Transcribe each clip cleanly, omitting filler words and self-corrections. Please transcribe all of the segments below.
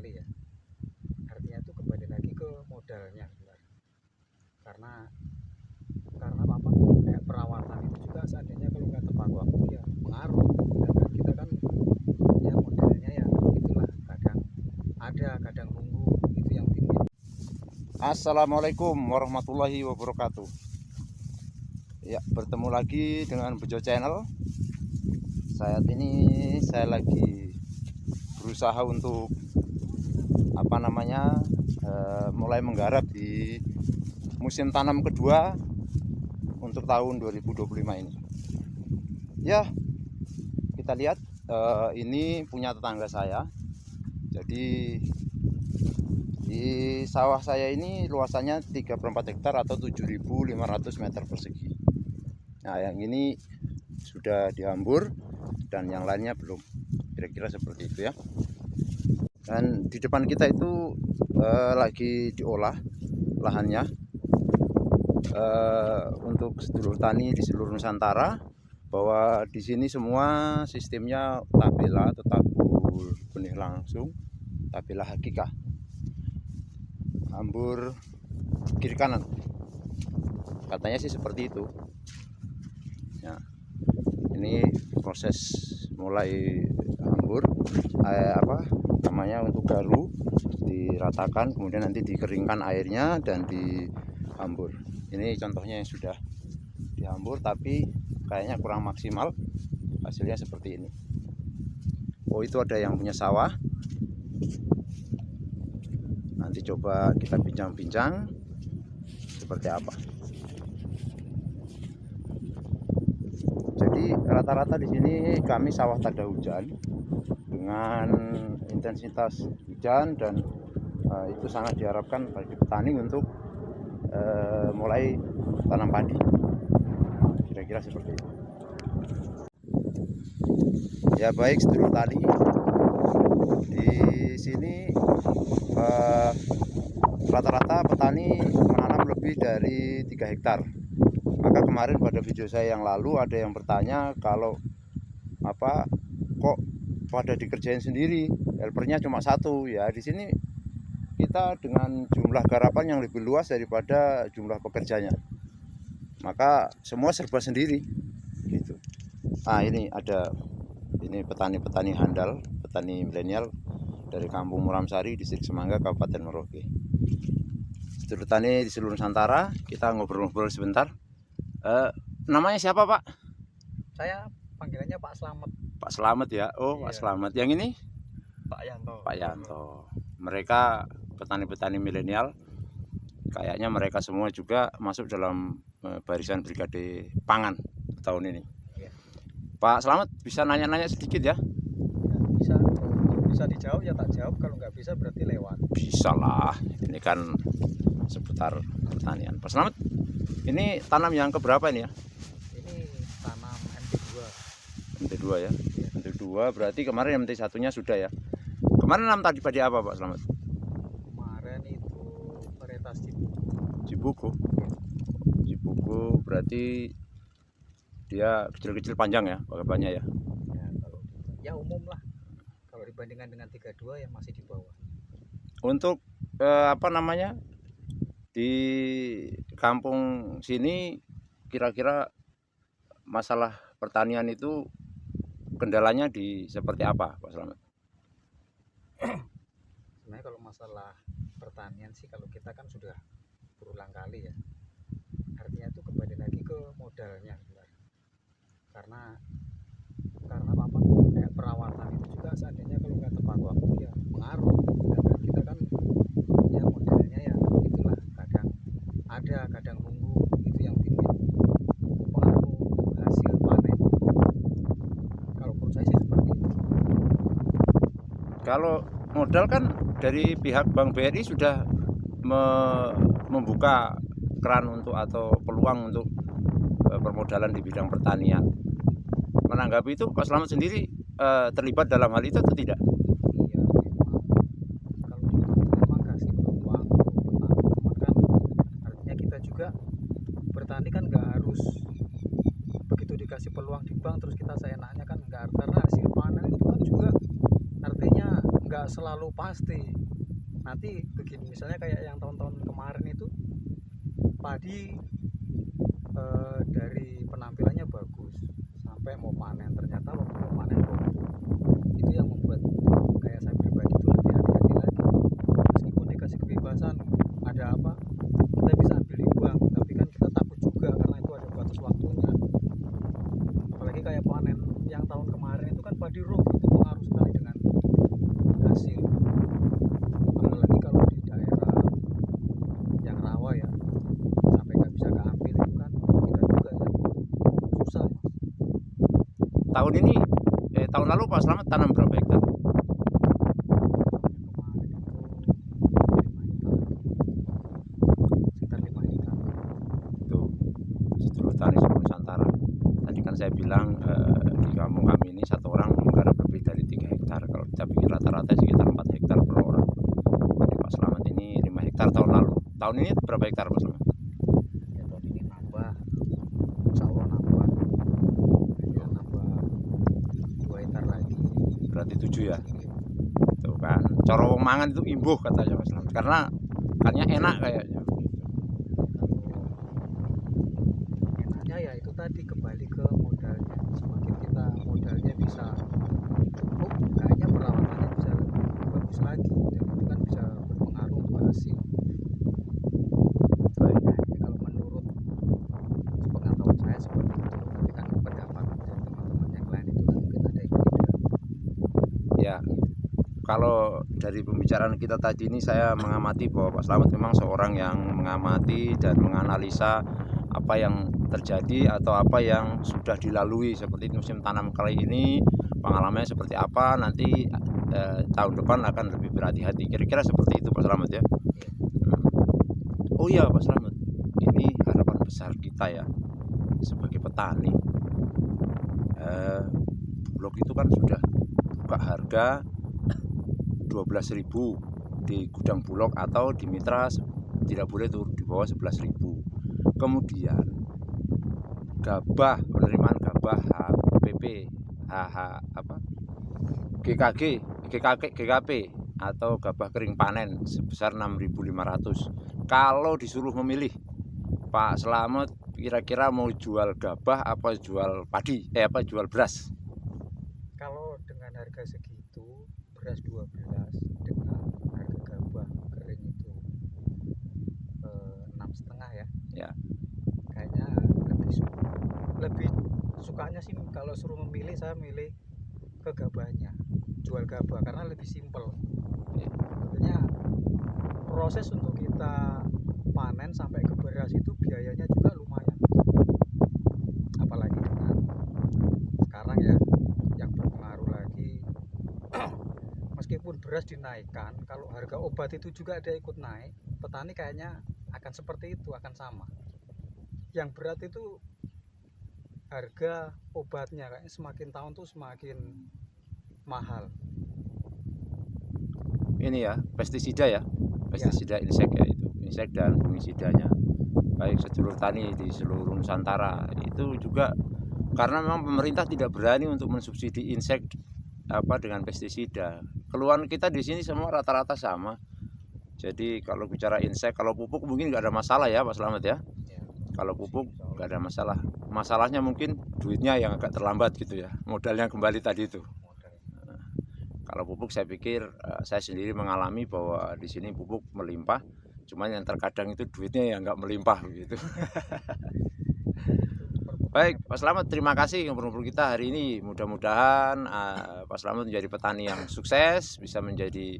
kali ya. Artinya itu kembali lagi ke modalnya sebenarnya. Karena apa, kayak perawatan itu juga seandainya kalau nggak tepat waktu ya pengaruh. Sedangkan kita kan ya modalnya ya itulah, kadang ada kadang nunggu, itu yang bikin. Assalamualaikum warahmatullahi wabarakatuh. Ya, bertemu lagi dengan Bejo Channel. Saat ini saya lagi berusaha untuk mulai menggarap di musim tanam kedua untuk tahun 2025 ini. Ya, kita lihat ini punya tetangga saya. Jadi di sawah saya ini luasannya 3/4 hektar atau 7.500 meter persegi. Nah, yang ini sudah dihambur dan yang lainnya belum. Kira-kira seperti itu ya. Dan di depan kita itu lagi diolah lahannya untuk sedulur tani di seluruh Nusantara, bahwa di sini semua sistemnya tabela atau tabur benih langsung, tabela hakikah, hambur kiri kanan, katanya sih seperti itu ya. Ini proses mulai hambur untuk garu diratakan, kemudian nanti dikeringkan airnya dan dihambur. Ini contohnya yang sudah dihambur tapi kayaknya kurang maksimal, hasilnya seperti ini. Oh, itu ada yang punya sawah. Nanti coba kita bincang-bincang seperti apa. Jadi rata-rata di sini kami sawah tak ada hujan dengan intensitas hujan, dan itu sangat diharapkan bagi petani untuk mulai tanam padi. Kira-kira seperti itu. Ya baik sedulur tani, di sini rata-rata petani menanam lebih dari 3 hektar. Maka kemarin pada video saya yang lalu ada yang bertanya kalau kok pada dikerjain sendiri, helpernya cuma satu. Ya di sini kita dengan jumlah garapan yang lebih luas daripada jumlah pekerjanya, maka semua serba sendiri gitu. Nah, ini petani-petani handal, petani milenial dari Kampung Muramsari, Distrik Semangga, Kabupaten Merauke. Sedulur tani di seluruh Nusantara, kita ngobrol-ngobrol sebentar. Namanya siapa, Pak? Saya panggilannya Pak Slamet. Pak Slamet ya. Oh, Iya. Pak Slamet. Yang ini Pak Yanto. Pak Yanto. Mereka petani-petani milenial. Kayaknya mereka semua juga masuk dalam barisan Brigade Pangan tahun ini. Iya. Pak Slamet, bisa nanya-nanya sedikit ya? Ya, bisa dijawab ya tak jawab, kalau nggak bisa berarti lewat. Bisa lah, ini kan seputar pertanian. Pak Slamet, ini tanam yang keberapa ini ya? Ini tanam MT2. MT2 ya? Iya. MT2 berarti kemarin MT1-nya sudah ya? Kemarin tanam tadi padi apa, Pak Slamet? Kemarin itu varietas Cibuku. Cibuku. Cibuku berarti dia kecil-kecil panjang ya, banyak ya? Ya umum lah. Kalau dibandingkan dengan 32 ya masih di bawah. Untuk di kampung sini kira-kira masalah pertanian itu kendalanya di seperti apa, Pak Slamet? Sebenarnya kalau masalah pertanian sih, kalau kita kan sudah berulang kali ya, artinya itu kembali lagi ke modalnya sebenarnya. Karena apa, kayak perawatan itu juga seandainya kalau nggak tepat waktu ya pengaruh. Sedangkan kita kan ya modalnya ya itulah, kadang ada kadang nunggu, itu yang bikin pengaruh untuk hasil panen. Kalau menurut saya sih seperti itu. Kalau modal kan dari pihak Bank BRI sudah membuka keran untuk atau peluang untuk permodalan di bidang pertanian. Menanggapi itu, Pak Slamet sendiri terlibat dalam hal itu atau tidak? Iya, memang kasih peluang untuk petani, cuman kan artinya kita juga bertani kan nggak harus begitu dikasih peluang di bank terus kita seenaknya kan nggak, karena hasil panen itu kan juga artinya nggak selalu pasti. Nanti begini, misalnya kayak yang tahun-tahun kemarin itu padi dari penampilannya bagus sampai mau panen, ternyata waktu mau panen itu yang membuat kayak saya pribadi itu lebih hati-hati lagi. Meskipun dikasih kebebasan, ada apa kita bisa ambil imbang, tapi kan kita takut juga karena itu ada batas waktunya. Apalagi kayak panen yang tahun kemarin itu kan padi rob, itu pengaruh sekali dengan hasil. Apalagi kalau di daerah yang rawa ya, sampai nggak bisa keambil itu kan kita juga ya susah mas. Tahun ini tahun lalu Pak Slamet tanam berapa hektar? Kemarin itu 5 hektar, sekitar 5 hektar. Tuh, sedulur tani seluruh Nusantara. Tadi kan saya bilang di kampung kami ini satu orang menggarap lebih dari 3 hektar. Kalau kita bikin rata-rata sekitar 4 hektar per orang. Jadi Pak Slamet ini 5 hektar tahun lalu. Tahun ini berapa hektar Pak Slamet? Ya tahun ini nambah, insya Allah nambah, ya nambah 2 hektar lagi. Berarti 7 ya. Tuh kan, cara wong mangan itu imbuh katanya Pak Slamet. Karena ikannya enak kayaknya. Enaknya ya itu tadi, kembali ke modalnya. Semakin kita modalnya bisa cukup, kayaknya perawatannya bisa bagus lagi, dan itu kan bisa berpengaruh untuk hasil. Baik. Ya, kalau menurut pengetahuan saya seperti itu, tapi kan pendapat dari teman-teman yang lain itu kan mungkin ada yang beda. Ya, kalau dari pembicaraan kita tadi ini saya mengamati bahwa Pak Slamet memang seorang yang mengamati dan menganalisa apa yang terjadi atau apa yang sudah dilalui seperti musim tanam kali ini, pengalamannya seperti apa, nanti tahun depan akan lebih berhati-hati. Kira-kira seperti itu Pak Slamet ya. Oh iya Pak Slamet, ini harapan besar kita ya sebagai petani. Bulog itu kan sudah buka harga 12.000 di gudang Bulog, atau di Mitra tidak boleh turun di bawah 11.000. Kemudian gabah, penerimaan gabah HPP, GKP atau gabah kering panen sebesar 6.500. Kalau disuruh memilih Pak Slamet, kira-kira mau jual gabah apa jual padi? Jual beras? Kalau dengan harga segitu, beras 12 dengan harga gabah kering itu 6,5 ya. Ya. Kayaknya lebih sukanya sih kalau suruh memilih, saya milih ke gabahnya, jual gabah, karena lebih simpel. Artinya proses untuk kita panen sampai ke beras itu biayanya juga lumayan. Apalagi dengan sekarang ya yang berpengaruh lagi, meskipun beras dinaikkan, kalau harga obat itu juga ada ikut naik, petani kayaknya akan seperti itu, akan sama. Yang berat itu harga obatnya, kayaknya semakin tahun tuh semakin mahal. Ini ya, pestisida ya, pestisida insek ya, itu insek dan fungisidanya. Baik sedulur tani di seluruh Nusantara itu juga, karena memang pemerintah tidak berani untuk mensubsidi insek dengan pestisida. Keluhan kita di sini semua rata-rata sama. Jadi kalau bicara insek, kalau pupuk mungkin nggak ada masalah ya Pak Slamet ya. Kalau pupuk nggak ada masalah. Masalahnya mungkin duitnya yang agak terlambat gitu ya. Modalnya kembali tadi itu. Kalau pupuk saya pikir saya sendiri mengalami bahwa di sini pupuk melimpah. Cuma yang terkadang itu duitnya yang nggak melimpah gitu. Baik Pak Slamet, terima kasih ngobrol-ngobrol kita hari ini. Mudah-mudahan Pak Slamet menjadi petani yang sukses, bisa menjadi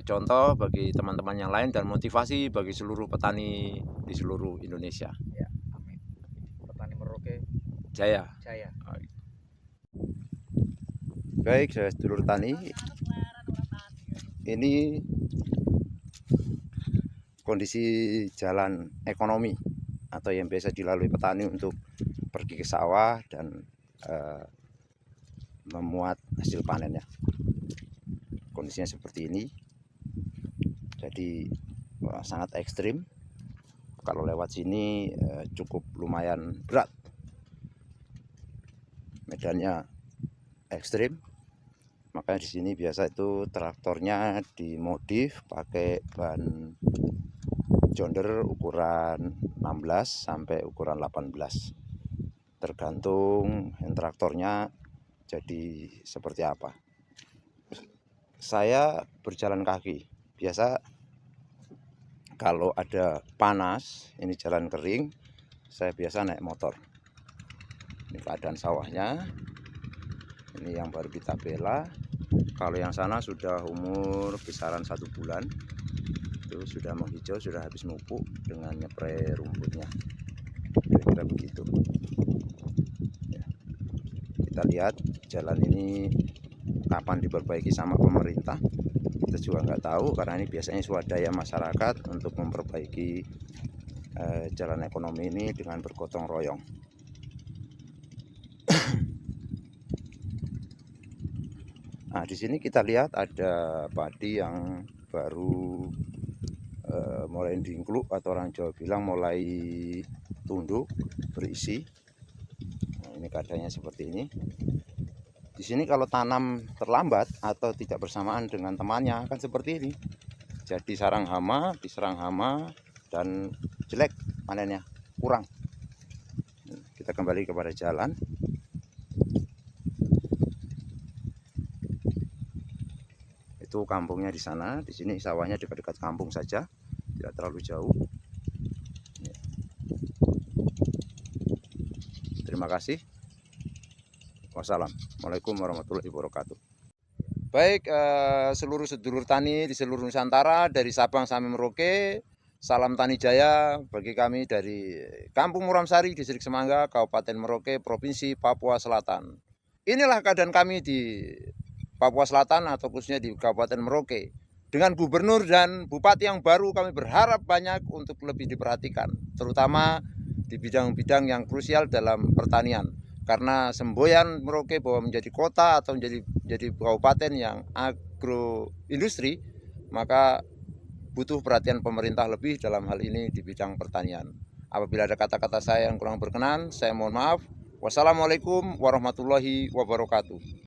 contoh bagi teman-teman yang lain dan motivasi bagi seluruh petani di seluruh Indonesia. Ya, amin. Petani Merauke Jaya. Jaya. Baik, saya sedulur tani. Ini kondisi jalan ekonomi atau yang biasa dilalui petani untuk pergi ke sawah dan memuat hasil panennya. Kondisinya seperti ini, jadi sangat ekstrim. Kalau lewat sini cukup lumayan berat, medannya ekstrim, Makanya di sini biasa itu traktornya dimodif pakai ban John Deere ukuran 16 sampai ukuran 18. Tergantung traktornya jadi seperti apa. Saya berjalan kaki. Biasa kalau ada panas, ini jalan kering, saya biasa naik motor. Ini keadaan sawahnya. Ini yang baru kita bela. Kalau yang sana sudah umur kisaran 1 bulan, itu sudah menghijau, sudah habis mupuk dengan nyepray rumputnya. Kira-kira begitu. Ya. Kita lihat jalan ini kapan diperbaiki sama pemerintah. Kita juga nggak tahu, karena ini biasanya swadaya masyarakat untuk memperbaiki jalan ekonomi ini dengan bergotong royong. Nah, di sini kita lihat ada padi yang baru mulai dingkluk, atau orang Jawa bilang mulai tunduk, berisi. Nah, ini keadaannya seperti ini. Di sini kalau tanam terlambat atau tidak bersamaan dengan temannya akan seperti ini. Jadi sarang hama, diserang hama, dan jelek panennya, kurang. Kita kembali kepada jalan. Itu kampungnya di sana. Di sini sawahnya dekat-dekat kampung saja, tidak terlalu jauh. Terima kasih. Wassalamualaikum warahmatullahi wabarakatuh. Baik, seluruh sedulur tani di seluruh Nusantara, dari Sabang sampai Merauke, salam tani jaya bagi kami dari Kampung Muramsari, Distrik Semangga, Kabupaten Merauke, Provinsi Papua Selatan. Inilah keadaan kami di Papua Selatan, atau khususnya di Kabupaten Merauke. Dengan gubernur dan bupati yang baru, kami berharap banyak untuk lebih diperhatikan, terutama di bidang-bidang yang krusial dalam pertanian. Karena semboyan Merauke bahwa menjadi kota atau menjadi kabupaten yang agroindustri, maka butuh perhatian pemerintah lebih dalam hal ini di bidang pertanian. Apabila ada kata-kata saya yang kurang berkenan, saya mohon maaf. Wassalamualaikum warahmatullahi wabarakatuh.